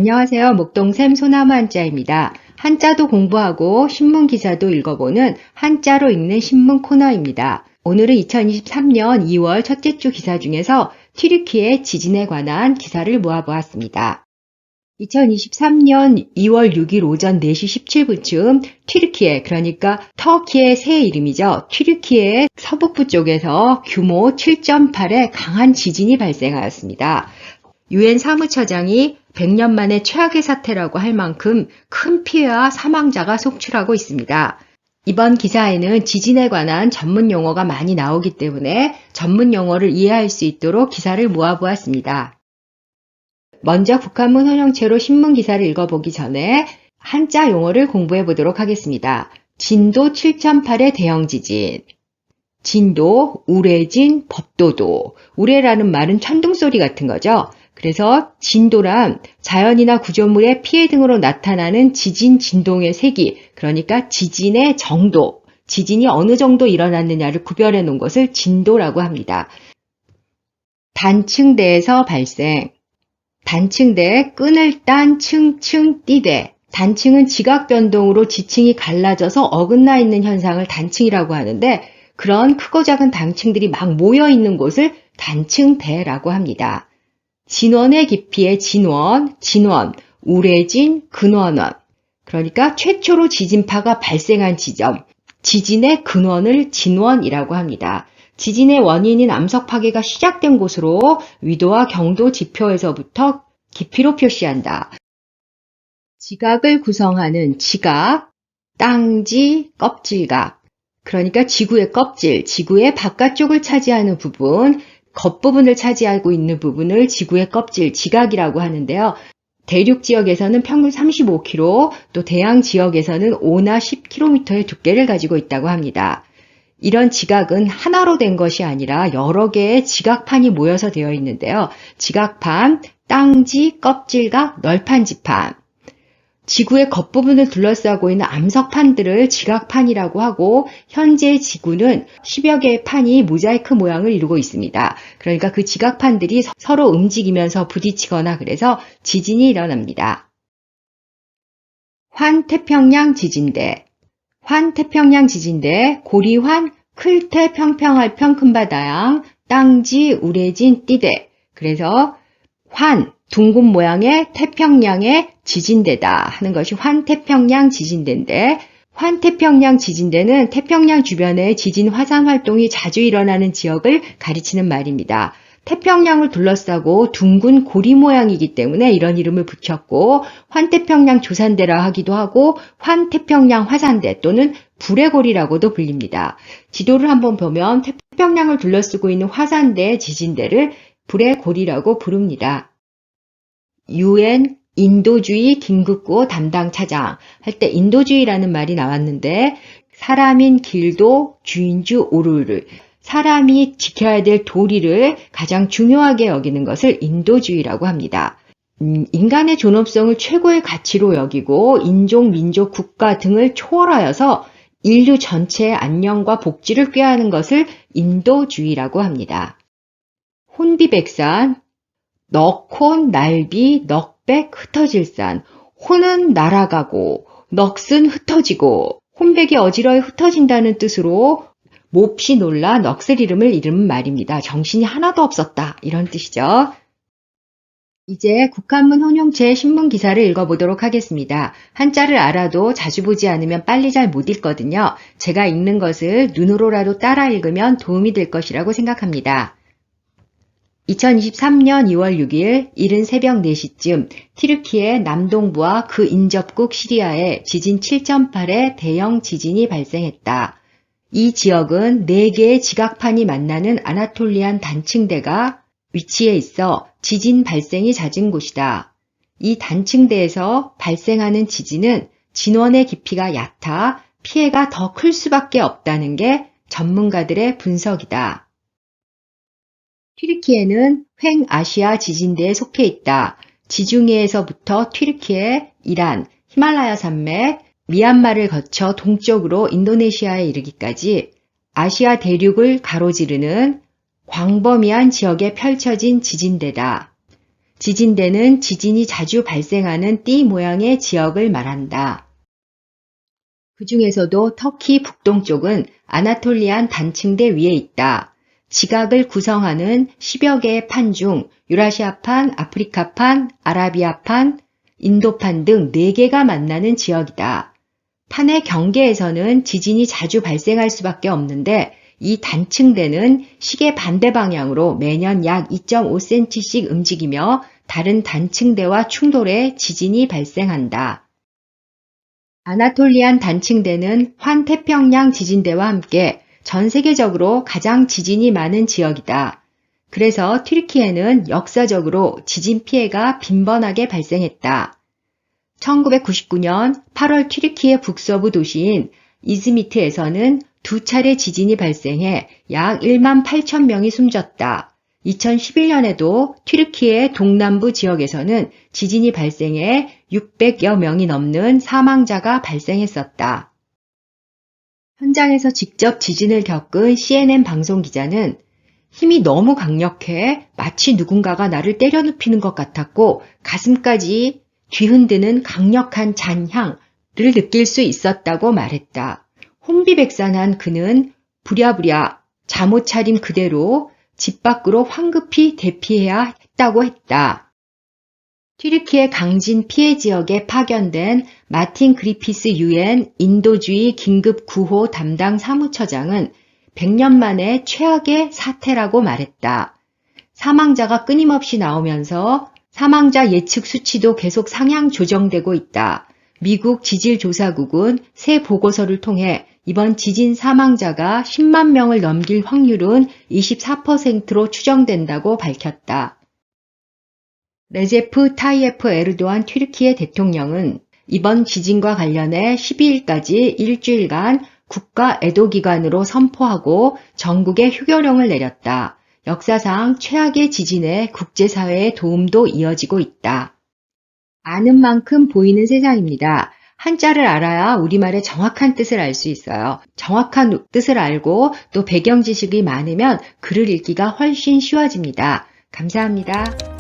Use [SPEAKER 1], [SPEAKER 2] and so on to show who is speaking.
[SPEAKER 1] 안녕하세요. 목동샘 소나무 한자입니다. 한자도 공부하고 신문 기사도 읽어보는 한자로 읽는 신문 코너입니다. 오늘은 2023년 2월 첫째 주 기사 중에서 튀르키예 지진에 관한 기사를 모아보았습니다. 2023년 2월 6일 오전 4시 17분쯤 튀르키예, 그러니까 터키의 새 이름이죠. 튀르키예 서북부 쪽에서 규모 7.8의 강한 지진이 발생하였습니다. 유엔 사무처장이 100년 만에 최악의 사태라고 할 만큼 큰 피해와 사망자가 속출하고 있습니다. 이번 기사에는 지진에 관한 전문 용어가 많이 나오기 때문에 전문 용어를 이해할 수 있도록 기사를 모아보았습니다. 먼저 국한문 혼용체로 신문 기사를 읽어보기 전에 한자 용어를 공부해 보도록 하겠습니다. 진도 7.8의 대형 지진. 진도, 우레진, 법도도. 우레라는 말은 천둥소리 같은 거죠. 그래서 진도란 자연이나 구조물의 피해 등으로 나타나는 지진 진동의 세기, 그러니까 지진의 정도, 지진이 어느 정도 일어났느냐를 구별해 놓은 것을 진도라고 합니다. 단층대에서 발생. 단층대, 끈을 딴 층층 띠대. 단층은 지각 변동으로 지층이 갈라져서 어긋나 있는 현상을 단층이라고 하는데 그런 크고 작은 단층들이 막 모여 있는 곳을 단층대라고 합니다. 진원의 깊이의 진원, 우레진, 근원원. 그러니까 최초로 지진파가 발생한 지점, 지진의 근원을 진원이라고 합니다. 지진의 원인인 암석 파괴가 시작된 곳으로 위도와 경도 지표에서부터 깊이로 표시한다. 지각을 구성하는 지각, 땅지, 껍질각. 그러니까 지구의 껍질, 지구의 바깥쪽을 차지하는 부분, 겉부분을 차지하고 있는 부분을 지구의 껍질, 지각이라고 하는데요. 대륙 지역에서는 평균 35km, 또 대양 지역에서는 5나 10km의 두께를 가지고 있다고 합니다. 이런 지각은 하나로 된 것이 아니라 여러 개의 지각판이 모여서 되어 있는데요. 지각판, 땅지, 껍질각, 널판 지판. 지구의 겉부분을 둘러싸고 있는 암석판들을 지각판이라고 하고 현재 지구는 10여 개의 판이 모자이크 모양을 이루고 있습니다. 그러니까 그 지각판들이 서로 움직이면서 부딪히거나 그래서 지진이 일어납니다. 환태평양 지진대. 환태평양 지진대, 고리환, 클태 평평할 평 큰바다양, 땅지, 우레진, 띠대. 그래서 환, 둥근 모양의 태평양의 지진대다 하는 것이 환태평양 지진대인데 환태평양 지진대는 태평양 주변에 지진 화산 활동이 자주 일어나는 지역을 가리치는 말입니다. 태평양을 둘러싸고 둥근 고리 모양이기 때문에 이런 이름을 붙였고 환태평양 조산대라 하기도 하고 환태평양 화산대 또는 불의 고리라고도 불립니다. 지도를 한번 보면 태평양을 둘러쓰고 있는 화산대 지진대를 불의 고리라고 부릅니다. 유엔 인도주의 긴급구호 담당 차장 할 때 인도주의라는 말이 나왔는데 사람인 길도 주인주 오르르 사람이 지켜야 될 도리를 가장 중요하게 여기는 것을 인도주의라고 합니다. 인간의 존엄성을 최고의 가치로 여기고 인종, 민족, 국가 등을 초월하여서 인류 전체의 안녕과 복지를 꾀하는 것을 인도주의라고 합니다. 혼비백산, 넋혼, 날비, 넋백, 흩어질산. 혼은 날아가고 넋은 흩어지고 혼백이 어지러이 흩어진다는 뜻으로 몹시 놀라 넋을 잃은 말입니다. 정신이 하나도 없었다 이런 뜻이죠. 이제 국한문 혼용체 신문 기사를 읽어보도록 하겠습니다. 한자를 알아도 자주 보지 않으면 빨리 잘 못 읽거든요. 제가 읽는 것을 눈으로라도 따라 읽으면 도움이 될 것이라고 생각합니다. 2023년 2월 6일 이른 새벽 4시쯤 튀르키예 남동부와 그 인접국 시리아에 지진 7.8의 대형 지진이 발생했다. 이 지역은 4개의 지각판이 만나는 아나톨리안 단층대가 위치해 있어 지진 발생이 잦은 곳이다. 이 단층대에서 발생하는 지진은 진원의 깊이가 얕아 피해가 더 클 수밖에 없다는 게 전문가들의 분석이다. 튀르키예는 횡아시아 지진대에 속해 있다. 지중해에서부터 튀르키예, 이란, 히말라야 산맥, 미얀마를 거쳐 동쪽으로 인도네시아에 이르기까지 아시아 대륙을 가로지르는 광범위한 지역에 펼쳐진 지진대다. 지진대는 지진이 자주 발생하는 띠 모양의 지역을 말한다. 그 중에서도 터키 북동쪽은 아나톨리안 단층대 위에 있다. 지각을 구성하는 10여 개의 판 중 유라시아판, 아프리카판, 아라비아판, 인도판 등 4개가 만나는 지역이다. 판의 경계에서는 지진이 자주 발생할 수밖에 없는데 이 단층대는 시계 반대 방향으로 매년 약 2.5cm씩 움직이며 다른 단층대와 충돌해 지진이 발생한다. 아나톨리안 단층대는 환태평양 지진대와 함께 전 세계적으로 가장 지진이 많은 지역이다. 그래서 튀르키예는 역사적으로 지진 피해가 빈번하게 발생했다. 1999년 8월 튀르키예 북서부 도시인 이즈미트에서는 2차례 지진이 발생해 약 1만 8천 명이 숨졌다. 2011년에도 튀르키예 동남부 지역에서는 지진이 발생해 600여 명이 넘는 사망자가 발생했었다. 현장에서 직접 지진을 겪은 CNN 방송 기자는 힘이 너무 강력해 마치 누군가가 나를 때려 눕히는 것 같았고 가슴까지 뒤흔드는 강력한 잔향을 느낄 수 있었다고 말했다. 혼비백산한 그는 부랴부랴 잠옷 차림 그대로 집 밖으로 황급히 대피해야 했다고 했다. 튀르키예 강진 피해 지역에 파견된 마틴 그리피스 UN 인도주의 긴급 구호 담당 사무처장은 100년 만에 최악의 사태라고 말했다. 사망자가 끊임없이 나오면서 사망자 예측 수치도 계속 상향 조정되고 있다. 미국 지질조사국은 새 보고서를 통해 이번 지진 사망자가 10만 명을 넘길 확률은 24%로 추정된다고 밝혔다. 레제프 타이예프 에르도안 튀르키예 대통령은 이번 지진과 관련해 12일까지 일주일간 국가 애도기간으로 선포하고 전국에 휴교령을 내렸다. 역사상 최악의 지진에 국제사회의 도움도 이어지고 있다. 아는 만큼 보이는 세상입니다. 한자를 알아야 우리말의 정확한 뜻을 알 수 있어요. 정확한 뜻을 알고 또 배경 지식이 많으면 글을 읽기가 훨씬 쉬워집니다. 감사합니다.